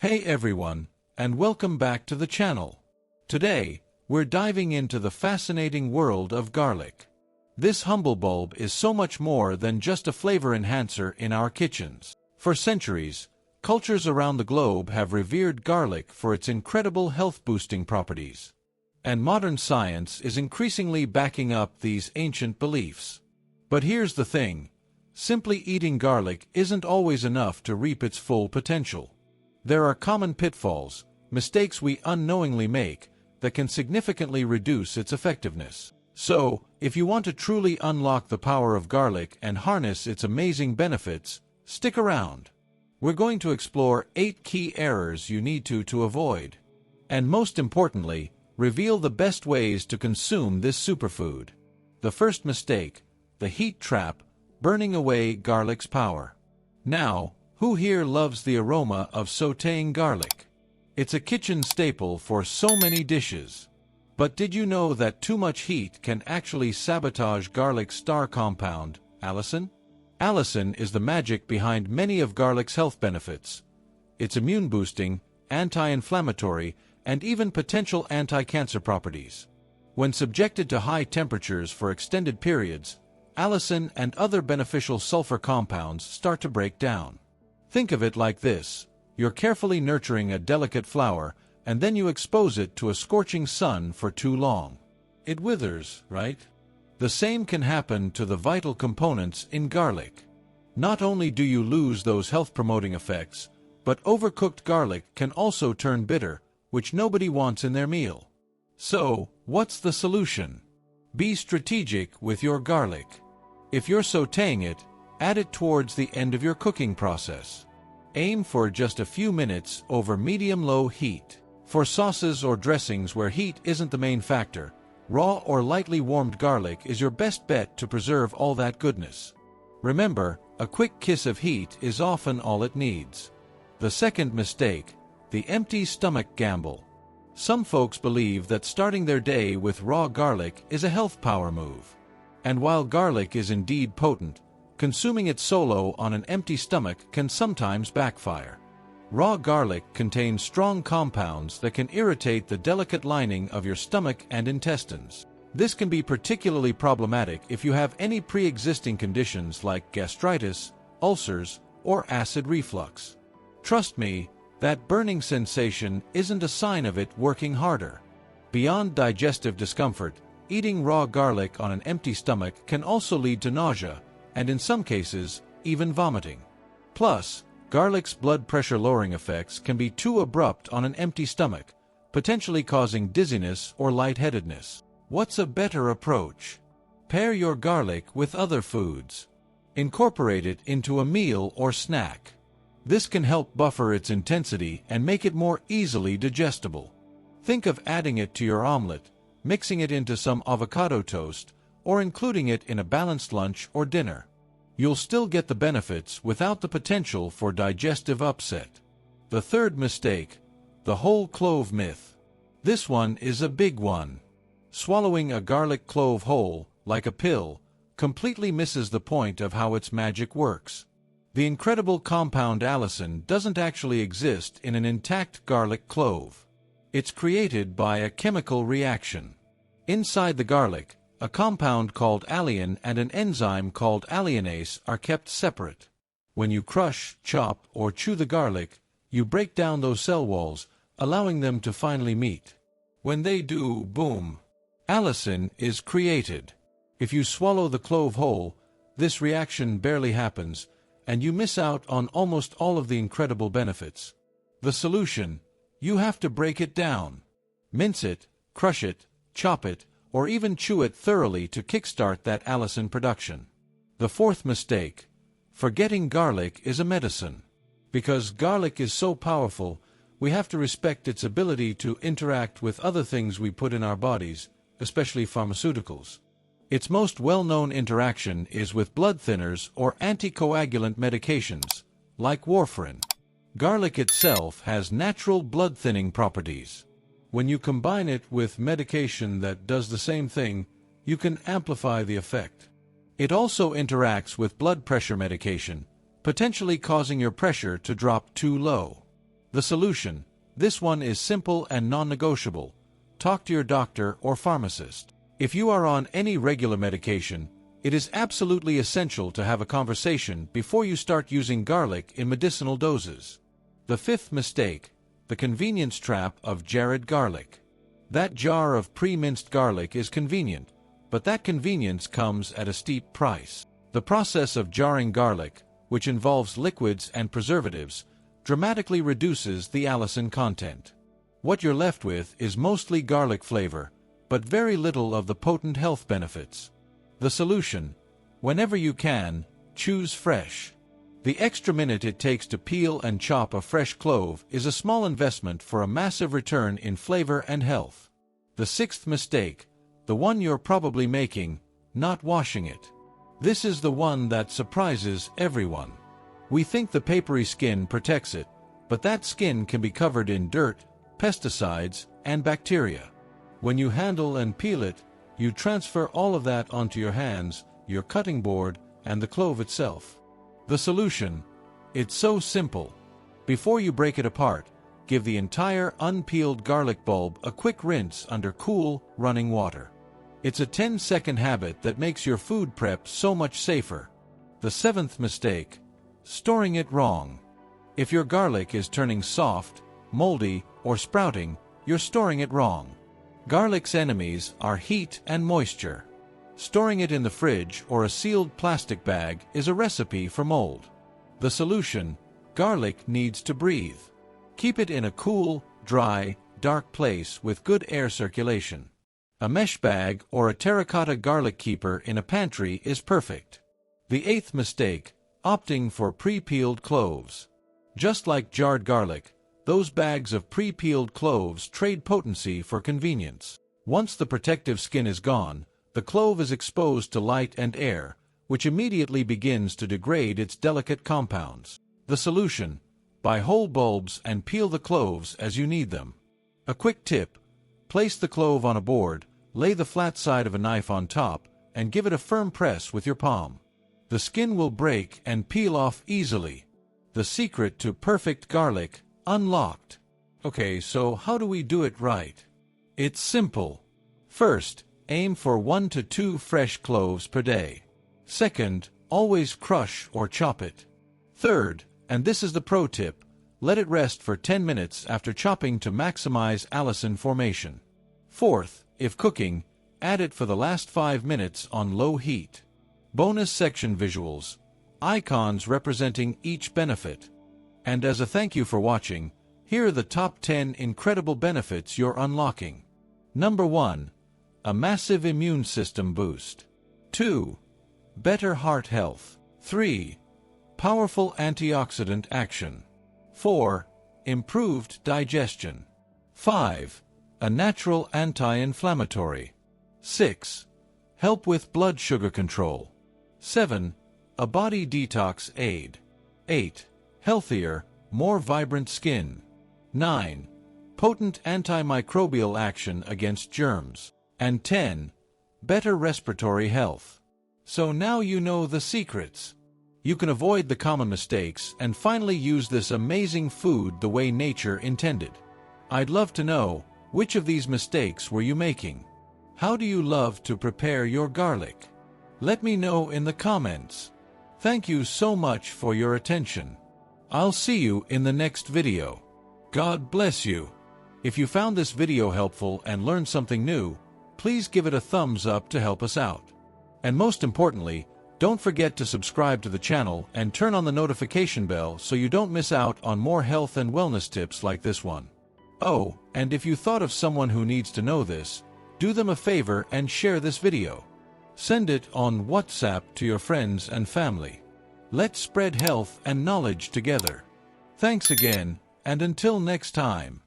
Hey everyone, and welcome back to the channel. Today, we're diving into the fascinating world of garlic. This humble bulb is so much more than just a flavor enhancer in our kitchens. For centuries, cultures around the globe have revered garlic for its incredible health-boosting properties. And modern science is increasingly backing up these ancient beliefs. But here's the thing, simply eating garlic isn't always enough to reap its full potential. There are common pitfalls, mistakes we unknowingly make, that can significantly reduce its effectiveness. So, if you want to truly unlock the power of garlic and harness its amazing benefits, stick around. We're going to explore 8 key errors you need to avoid. And most importantly, reveal the best ways to consume this superfood. The first mistake, the heat trap, burning away garlic's power. Now, who here loves the aroma of sautéing garlic? It's a kitchen staple for so many dishes. But did you know that too much heat can actually sabotage garlic's star compound, allicin? Allicin is the magic behind many of garlic's health benefits. Its immune-boosting, anti-inflammatory, and even potential anti-cancer properties. When subjected to high temperatures for extended periods, allicin and other beneficial sulfur compounds start to break down. Think of it like this: you're carefully nurturing a delicate flower, and then you expose it to a scorching sun for too long. It withers, right? The same can happen to the vital components in garlic. Not only do you lose those health-promoting effects, but overcooked garlic can also turn bitter, which nobody wants in their meal. So, what's the solution? Be strategic with your garlic. If you're sautéing it, add it towards the end of your cooking process. Aim for just a few minutes over medium-low heat. For sauces or dressings where heat isn't the main factor, raw or lightly warmed garlic is your best bet to preserve all that goodness. Remember, a quick kiss of heat is often all it needs. The second mistake, the empty stomach gamble. Some folks believe that starting their day with raw garlic is a health power move. And while garlic is indeed potent, consuming it solo on an empty stomach can sometimes backfire. Raw garlic contains strong compounds that can irritate the delicate lining of your stomach and intestines. This can be particularly problematic if you have any pre-existing conditions like gastritis, ulcers, or acid reflux. Trust me, that burning sensation isn't a sign of it working harder. Beyond digestive discomfort, eating raw garlic on an empty stomach can also lead to nausea, and in some cases, even vomiting. Plus, garlic's blood pressure-lowering effects can be too abrupt on an empty stomach, potentially causing dizziness or lightheadedness. What's a better approach? Pair your garlic with other foods. Incorporate it into a meal or snack. This can help buffer its intensity and make it more easily digestible. Think of adding it to your omelet, mixing it into some avocado toast, or including it in a balanced lunch or dinner. You'll still get the benefits without the potential for digestive upset. The third mistake, the whole clove myth. This one is a big one. Swallowing a garlic clove whole, like a pill, completely misses the point of how its magic works. The incredible compound allicin doesn't actually exist in an intact garlic clove. It's created by a chemical reaction. Inside the garlic, a compound called allicin and an enzyme called alliinase are kept separate. When you crush, chop, or chew the garlic, you break down those cell walls, allowing them to finally meet. When they do, boom, allicin is created. If you swallow the clove whole, this reaction barely happens, and you miss out on almost all of the incredible benefits. The solution: you have to break it down. Mince it, crush it, chop it, or even chew it thoroughly to kickstart that allicin production. The fourth mistake: forgetting garlic is a medicine. Because garlic is so powerful, we have to respect its ability to interact with other things we put in our bodies, especially pharmaceuticals. Its most well-known interaction is with blood thinners or anticoagulant medications, like warfarin. Garlic itself has natural blood-thinning properties. When you combine it with medication that does the same thing, you can amplify the effect. It also interacts with blood pressure medication, potentially causing your pressure to drop too low. The solution: this one is simple and non-negotiable. Talk to your doctor or pharmacist. If you are on any regular medication, it is absolutely essential to have a conversation before you start using garlic in medicinal doses. The fifth mistake: the convenience trap of jarred garlic. That jar of pre-minced garlic is convenient, but that convenience comes at a steep price. The process of jarring garlic, which involves liquids and preservatives, dramatically reduces the allicin content. What you're left with is mostly garlic flavor, but very little of the potent health benefits. The solution: whenever you can, choose fresh. The extra minute it takes to peel and chop a fresh clove is a small investment for a massive return in flavor and health. The sixth mistake: the one you're probably making, not washing it. This is the one that surprises everyone. We think the papery skin protects it, but that skin can be covered in dirt, pesticides, and bacteria. When you handle and peel it, you transfer all of that onto your hands, your cutting board, and the clove itself. The solution: it's so simple. Before you break it apart, give the entire unpeeled garlic bulb a quick rinse under cool, running water. It's a 10-second habit that makes your food prep so much safer. The seventh mistake: storing it wrong. If your garlic is turning soft, moldy, or sprouting, you're storing it wrong. Garlic's enemies are heat and moisture. Storing it in the fridge or a sealed plastic bag is a recipe for mold. The solution: garlic needs to breathe. Keep it in a cool, dry, dark place with good air circulation. A mesh bag or a terracotta garlic keeper in a pantry is perfect. The eighth mistake: opting for pre-peeled cloves. Just like jarred garlic, those bags of pre-peeled cloves trade potency for convenience. Once the protective skin is gone, the clove is exposed to light and air, which immediately begins to degrade its delicate compounds. The solution: buy whole bulbs and peel the cloves as you need them. A quick tip: place the clove on a board, lay the flat side of a knife on top, and give it a firm press with your palm. The skin will break and peel off easily. The secret to perfect garlic unlocked. Okay, so how do we do it right? It's simple. First, aim for 1 to 2 fresh cloves per day. Second, always crush or chop it. Third, and this is the pro tip, let it rest for 10 minutes after chopping to maximize allicin formation. Fourth, if cooking, add it for the last 5 minutes on low heat. Bonus section visuals, icons representing each benefit. And as a thank you for watching, here are the top 10 incredible benefits you're unlocking. Number 1. A massive immune system boost. 2. Better heart health. 3. Powerful antioxidant action. 4. Improved digestion. 5. A natural anti-inflammatory. 6. Help with blood sugar control. 7. A body detox aid. 8. Healthier, more vibrant skin. 9. Potent antimicrobial action against germs. And 10. Better respiratory health. So now you know the secrets. You can avoid the common mistakes and finally use this amazing food the way nature intended. I'd love to know, which of these mistakes were you making? How do you love to prepare your garlic? Let me know in the comments. Thank you so much for your attention. I'll see you in the next video. God bless you. If you found this video helpful and learned something new, please give it a thumbs up to help us out. And most importantly, don't forget to subscribe to the channel and turn on the notification bell so you don't miss out on more health and wellness tips like this one. Oh, and if you thought of someone who needs to know this, do them a favor and share this video. Send it on WhatsApp to your friends and family. Let's spread health and knowledge together. Thanks again, and until next time.